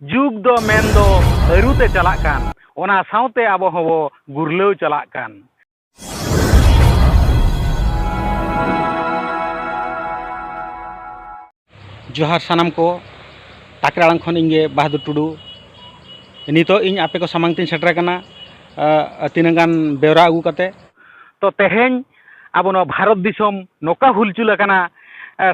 जुग दो मेन दो अरुते चलाक कान ओना साउते आबो हबो गुरलाव चलाक कान। जोहार सानाम को टाकराड़ांग खन इंगे बहादुर टुडू नितो इन आपे को सामांग तीन सेटर कना तीनगान बेवरा अगू कते तो तेहेñ आबो नो भारत दिसम नोका हुलचुल कना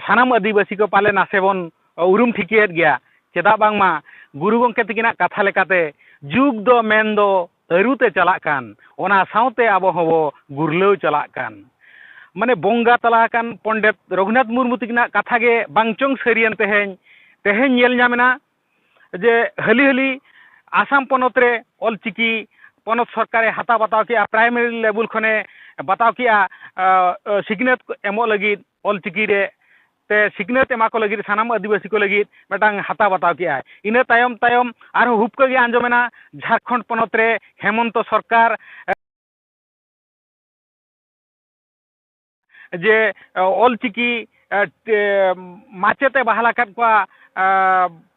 सानाम आदिवासी को पाले नासेबन उरुम ठिकियत गया चेदा बांगमा गुरु गंके तकिना कथा लेकाते जुग दो मेन दो अरुते चलाक कान ओना साउते आबो हबो गुरलाव चलाक कान माने बोंगा तला कान पंडित रघुनाथ मुर्मू तकिना कथा गे बांगचोंग सरियन तेहेñ तेहेñ नेल नामेना जे हली हली आसाम पनत रे ऑलचिकी पनत सरकारे हाता बताव किया प्राइमरी लेवल खने बताव किया सिग्नेत एमो लगी ऑलचिकी रे ते सिग्नेत एमा को लगी सानाम आदिवासी को लगी मेटांग हाता बताव किया इना तायम तायम आर हुपका गे आंजमेना झारखंड पनत रे हेमंत सरकार जे ऑलचिकी माचेते बहाला काट को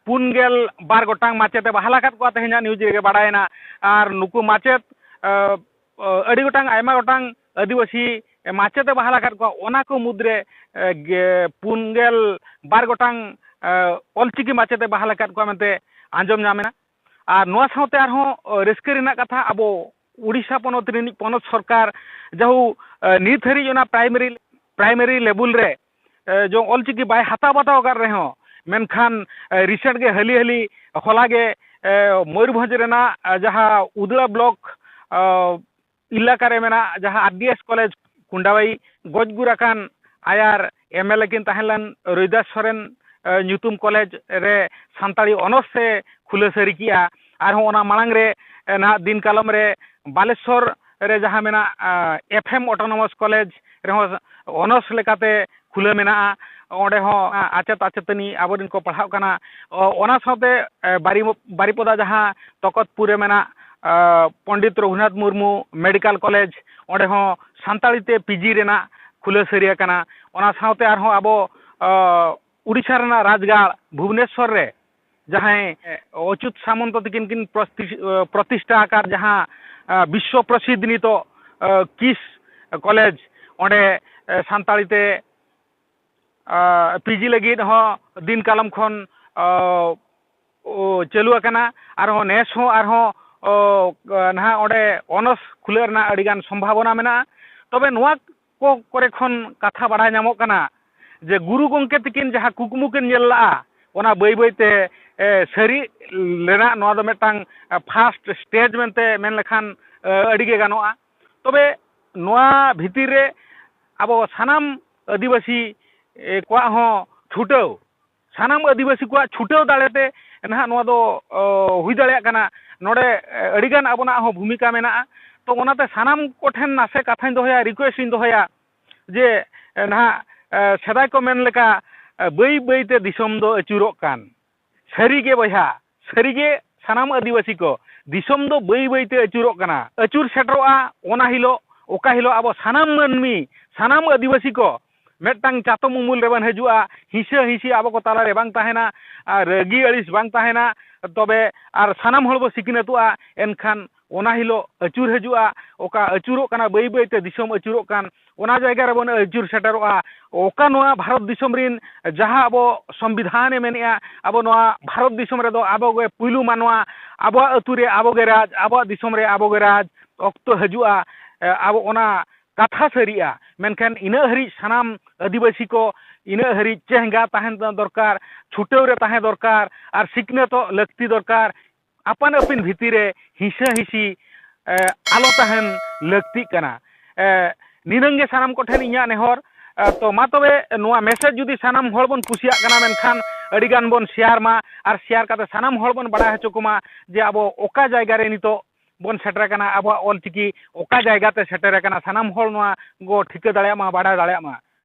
पुनगेल बार गोटांग माचेते बहाला काट को तेहेña न्यूज रे बाडायना आर नुकु माचेत अड़ी गोटांग आयमा गोटांग आदिवासी माचेते बहाला काट को ओना को मुद्रे पुनगेल बार गोटांग ऑलचिकी माचेते बहाला काट को मेनते आंजम नामेना आर नोआ साउते आरहों रस्के रेना कथा आबो उड़ीसा पनत रिनी पनत सरकार जहु नित हरी ओना प्राइमरी लेवल रे जो ऑलचिकी बाय हाता बताव कर रहे हो मेनखान रिसेंट के हली हली हलागे मयूरभंज रेना जहाँ उदला ब्लॉक इलाका रे मेना जहाँ आरडीएस कॉलेज कुंडाबाई गजगुराकान आयार एमएलए किन तहलन रोहिदास सोरेन ᱧᱩᱛᱩᱢ कॉलेज रे सानताड़ी ऑनर्स से खुले सरी किया और ओना मांग रे ना दिन कालम रे बालेश्वर रे जहाँ मेना एफएम ऑटोनोमस कॉलेज रे ऑनर्स लेकाते खुले मेना ओंडे हो आचेत आचेतनी आबोदिन को पढ़ाव कना ओना साथे बारीपदा जहाँ तकतपुर मेना पंडित रघुनाथ मुर्मू मेडिकल कॉलेज ओंडे हो सानताड़ीते पीजी रेना खुले सरिया कना ओना साथे आरहों आबो उड़ीसा रेना राजगाड़ भुवनेश्वर रे जहाँ अच्युत सामंत तकिन किन प्रतिष्ठा आकार जहाँ विश्व प्रसिद्ध नितो किस कॉलेज ओंडे सानताड़ीते पीजी लगी हो दिन कालम खन चालू आकना और नेस हो ना ओडे ऑनर्स खुले रना अड़ीगान संभावना मेना तबे नोआ को करे खन कथा बाडाय नामो कना जे गुरु गंके तकिन जहाँ कुकमु किन नेला ओना बई बईते सरी लेना नोआ दो मेटांग फास्ट स्टेज मेनते मेन लेखान अड़ीगे गानोआ तबे नोआ भितिर रे आबो सानाम आदिवासी को छुटाव सानाम आदिवासी को छुटाव दाड़ेते ना नोआ दो हुई दाड़ेया कना नोडे अड़ीगान आबोना हो भूमिका मेना तो ओनाते सानाम कोठेन नासे कथाñ दोहया रिक्वेस्ट इन दोहया जे ना सेदाय को मेन लेका बई बईते दिसम दो अचुरोग कान सरीगे बया सरीगे सानाम आदिवासी को दिसम दो बई बईते अचुरोग काना अचुर सेटरोआ ओना हिलो ओका हिलो आबो सानाम मानमी सानाम आदिवासी को मेटांग चातो मुमुल रेबन हजुआ हिसा हिसी आबो को ताला रे बांग ताहेना रगी अड़िस बांग ताहेना तबे आर सानाम हळबो सिकिनतुआ एनखान ओना हिलो अचुर हजुआ ओका अचुरो काना बई बईते दिसम अचुरो कान ओना जायगा रे बन अचुर सेटरोआ ओका नोआ भारत दिसम रिन जहां आबो संविधान मेनिया आबो नोआ भारत दिसम रे दो आबो गे पुइलु मानवा आबो अतुरे आबो गे राज आबो दिसम रे आबो गे राज अक्तो हजुआ आबो ओना कथा सरिया मेनखान इना हरी सानाम आदिवासी को इना हरी चेहंगा ताहेन दरकार छुटेव रे ताहें दरकार और सिकनेतो लक्ति दरकार अपन अपन भितिरे हिसा हिसी आलो ताहेन लक्ति कना निरंगे सानाम कोठेन इया नेहर तो मा तबे नोआ मेसेज जुदी सानाम हर बन कुसिया कना मेनखान अड़ीगान बन शेयर मा और शेयर काते सानाम हर बन बड़ा हचुकुमा जे आबो ओका जायगा रे नितो बन सेटर कना आबो ऑलचिकी ओका जायगा ते सेटर कना सानाम हर नोआ गो ठिका दाड़ेया मा बाड़ा दाड़ेया मा